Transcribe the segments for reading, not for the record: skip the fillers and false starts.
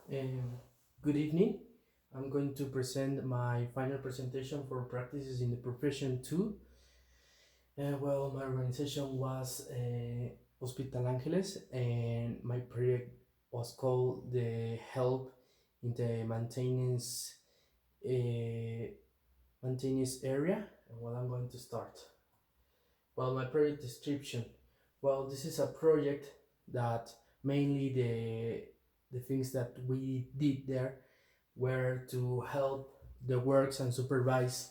Um, Good evening. I'm going to present my final presentation for practices in the profession 2. My organization was Hospital Angeles, and my project was called the Help in the uh, maintenance area. And I'm going to start. My project description. This is a project that mainly the things that we did there were to help the works and supervise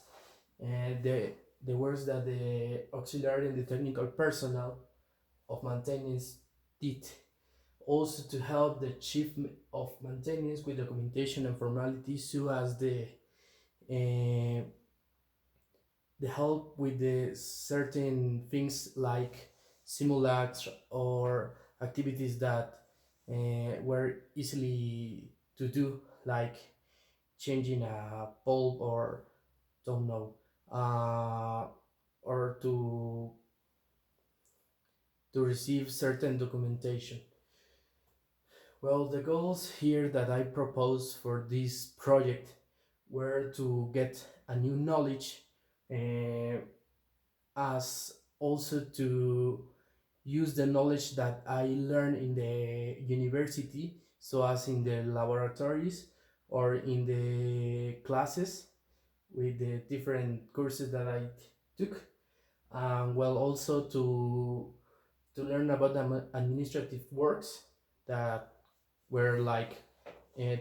the works that the auxiliary and the technical personnel of maintenance did. Also to help the chief of maintenance with documentation and formalities, so as uh, the help with the certain things like simulacra or activities that were easily to do, like changing a bulb or don't know, uh, or to receive certain documentation. The goals here that I proposed for this project were to get a new knowledge, uh, as also to use the knowledge that I learned in the university, so as in the laboratories or in the classes with the different courses that I took. Also to learn about the administrative works that were like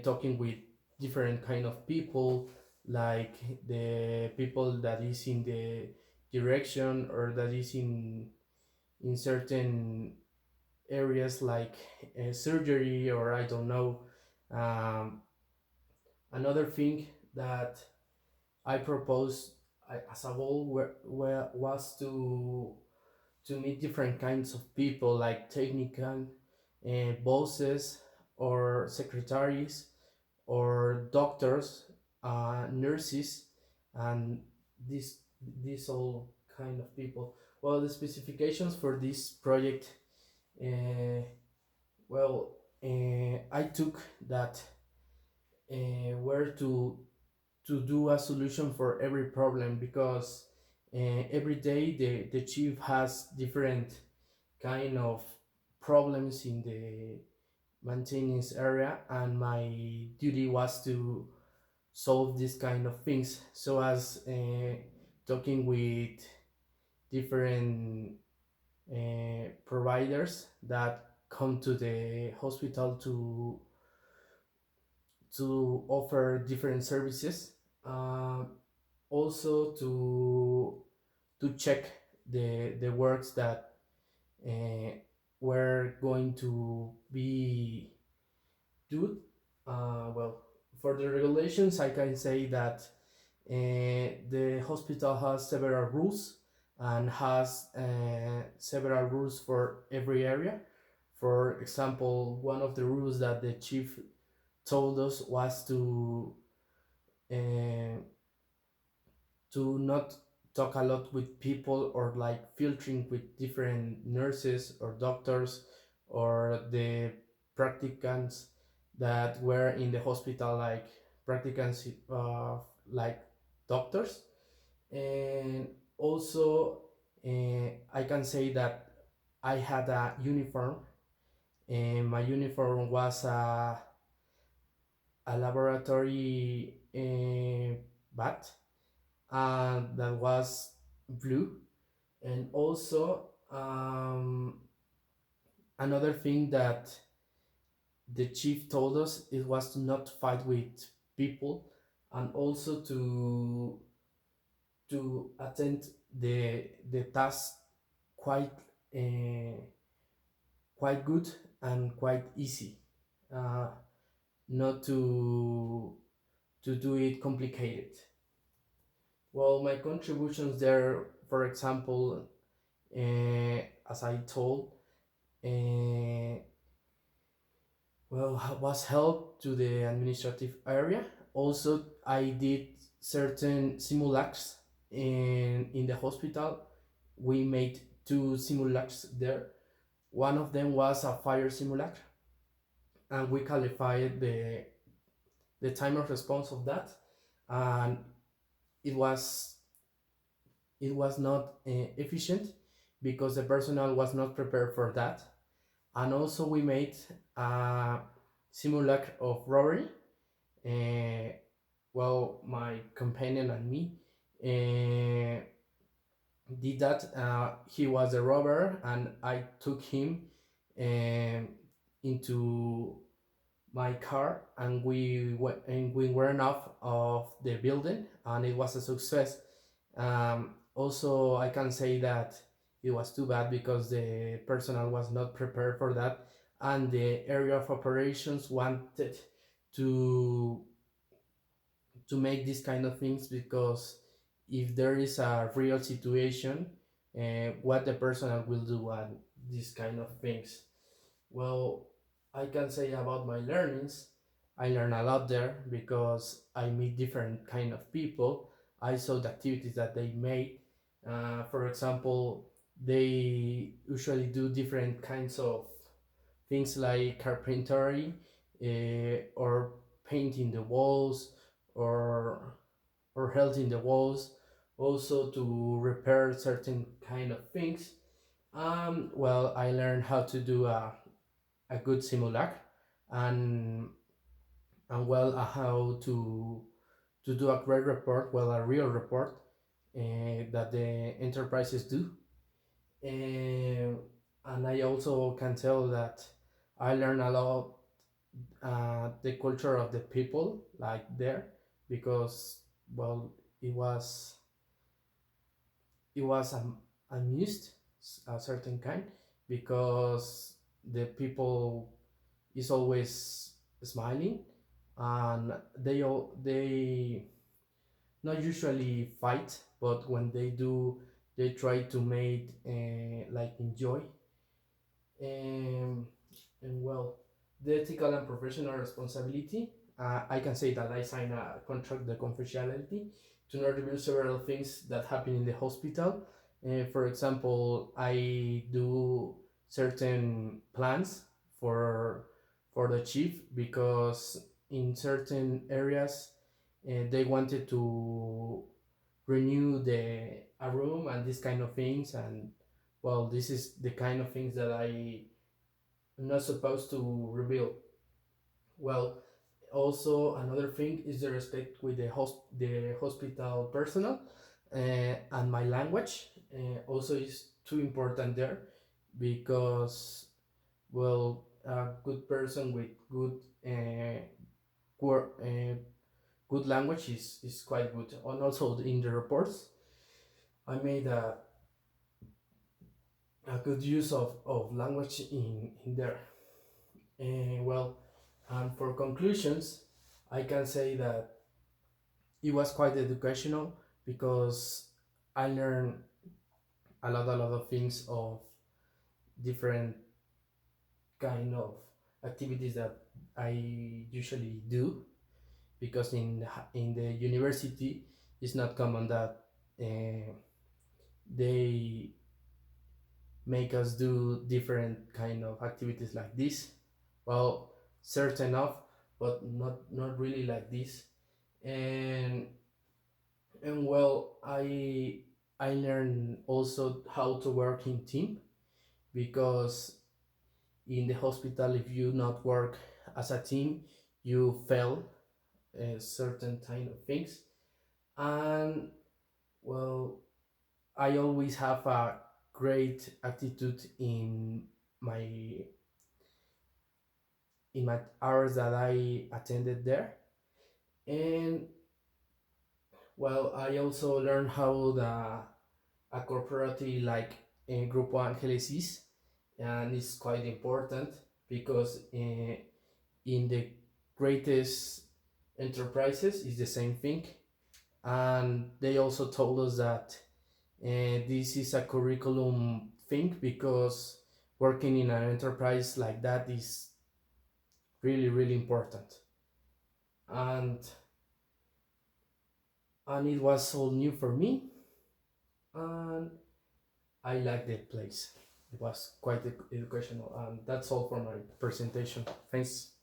talking with different kind of people, like the people that is in the direction or that is in certain areas like surgery or I don't know. Um, Another thing that I proposed as a goal was to meet different kinds of people like technical bosses or secretaries or doctors, nurses, and this this all kind of people. The specifications for this project, uh, I took that where to do a solution for every problem, because every day the chief has different kind of problems in the maintenance area, and my duty was to solve this kind of things, so as talking with different providers that come to the hospital to offer different services. Uh, Also to check the works that uh, were going to be do. For the regulations, I can say that the hospital has several rules and has several rules for every area. For example, one of the rules that the chief told us was uh, to not talk a lot with people, or like filtering with different nurses or doctors or the practicants that were in the hospital, like practicants, like doctors. And also, I can say that I had a uniform, and my uniform was a laboratory bat, and that was blue. And also, another thing that the chief told us, it was to not fight with people, and also to attend the task quite uh, quite good and quite easy, uh, not to do it complicated. My contributions there, for example, as I told, uh, was help to the administrative area. Also, I did certain simulacrs in the hospital. We made two simulacrs there. One of them was a fire simulacra, and we qualified the time of response of that, and it was it was not efficient because the personnel was not prepared for that. And also we made a simulacra of robbery. uh, well, my companion and me uh, did that. He was a robber, and I took him um, into my car, and we went off of the building, and it was a success. Also, I can say that it was too bad because the personnel was not prepared for that, and the area of operations wanted to to make these kind of things, because if there is a real situation, what the personnel will do and these kind of things. Well, I can say about my learnings, I learn a lot there because I meet different kind of people. I saw the activities that they made. For example, they usually do different kinds of things like carpentry, or painting the walls, or helping the walls, also to repair certain kind of things. Well, I learned how to do a good simulacra, and well, how to do a great report, well, a real report that the enterprises do. And I also can tell that I learned a lot the culture of the people like there, because well, it was it was amused a certain kind, because the people is always smiling, and they not usually fight, but when they do, they try to make like enjoy. um, and well, the ethical and professional responsibility, I can say that I signed a contract, the confidentiality, to not reveal several things that happen in the hospital. For example, I do certain plans for the chief, because in certain areas they wanted to renew the a room and this kind of things. And well, this is the kind of things that I'm not supposed to reveal. Well, also another thing is the respect with the hospital personnel, and my language also is too important there, because well, a good person with good wor- uh, good language is quite good. And also in the reports, I made a good use of language in there. Well, and for conclusions, I can say that it was quite educational, because I learned a lot of things of different kind of activities that I usually do, because in the university it's not common that uh, they make us do different kind of activities like this. Well, certain of, but not really like this. and well, I learned also how to work in team, because in the hospital, if you not work as a team, you fail certain kind of things. And well, I always have a great attitude my in my hours that I attended there. And well, I also learned how a corporate like Grupo Angeles is, and it's quite important, because in the greatest enterprises is the same thing. And they also told us that this is a curriculum thing, because working in an enterprise like that is really important. and and it was all new for me, and I like the place. It was quite educational, and that's all for my presentation. Thanks.